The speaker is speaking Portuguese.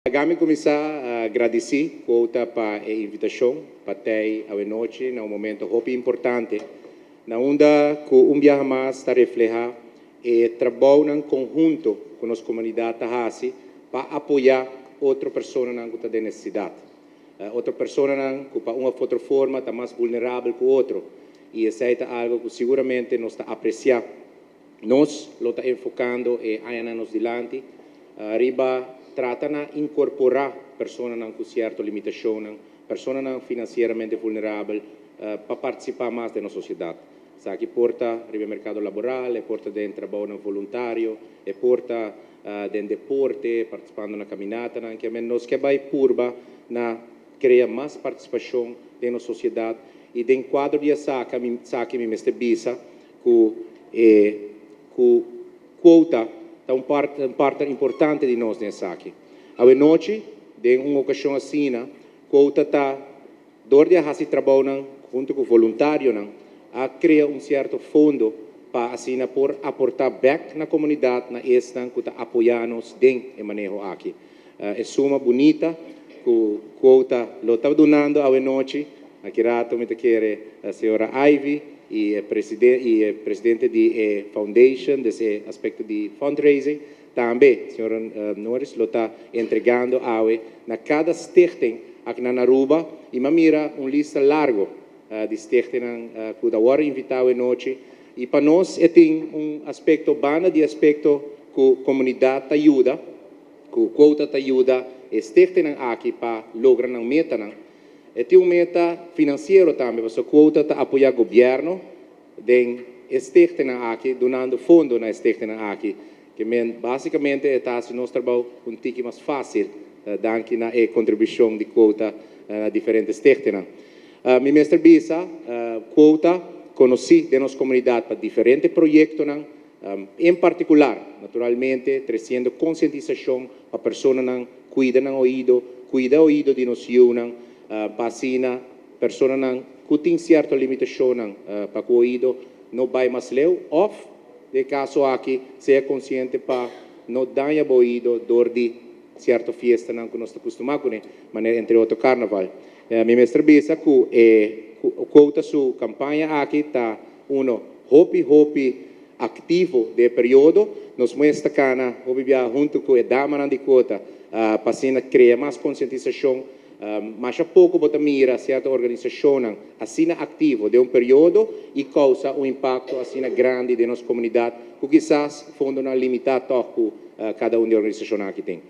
Kami começar a agradecer para a invitação para ter a noite num momento muito importante, na onde o viaje mais está reflejar e trabalho em conjunto com as comunidades Tahasi para apoiar outra pessoa que está de necessidade. Outra pessoa que para uma outra forma está mais vulnerável que o outro. E isso é algo que seguramente nós está apreciando. Nós lo está enfocando e ainda nos dilante, arriba trata de incorporar pessoas com certa limitação, pessoas financeiramente vulneráveis, para participar mais da nossa sociedade. Aqui porta no mercado laboral, porta dentro trabalho voluntário, porta dentro deporte, participando na caminhada, que nós que vai curva na criar mais participação na nossa sociedade e dentro do quadro de saca me mestre bisa que quota é parte importante de nós nessa aqui. A noite, em uma ocasião assim, quota está dor de fazer trabalho junto com o voluntário, a criar certo fundo para assim por aportar back na comunidade, na esta que está apoiando-nos dentro do manejo aqui. É suma bonita que quota lo está donando a noite. Aqui rato me quer a senhora Ivy e presidente da Foundation, desse aspecto de fundraising, também, senhora Norris, lo está entregando a na cada stichting aqui na Aruba, e mira lista largo de stichting que agora invitado a noite, e para nós tem aspecto banda de aspecto que a comunidade ajuda, que a quota ajuda, e stichting aqui para lograr uma meta. E tem meta financeiro também, porque a quota apoia o governo, den stichting aqui, donando fundo na stichting aqui, que basicamente está o nosso trabalho um pouco mais fácil, danke na contribuição de quota a diferentes stichtingen. Meu mestre Bisa, quota conheci de nossa comunidade para diferentes projetos, em particular, naturalmente, trazendo conscientização para pessoas que cuidam do ouvido de nós, para pessoas que têm certa limitação para o ouvido não vai mais leu, ou, de caso aqui, seja consciente para não danhar o ouvido dor de certa festa que nós estamos acostumados, mas entre outro carnaval. Meu mestre Bisa, que a sua campanha aqui está hopi ativo de período, nos mostra que junto com a dama de quota, para criar mais conscientização, mas a pouco bota mira certa organização assim ativo de período e causa impacto assim grande de nossa comunidade, que quizás fundo limitado que cada uma das organizações aqui tem.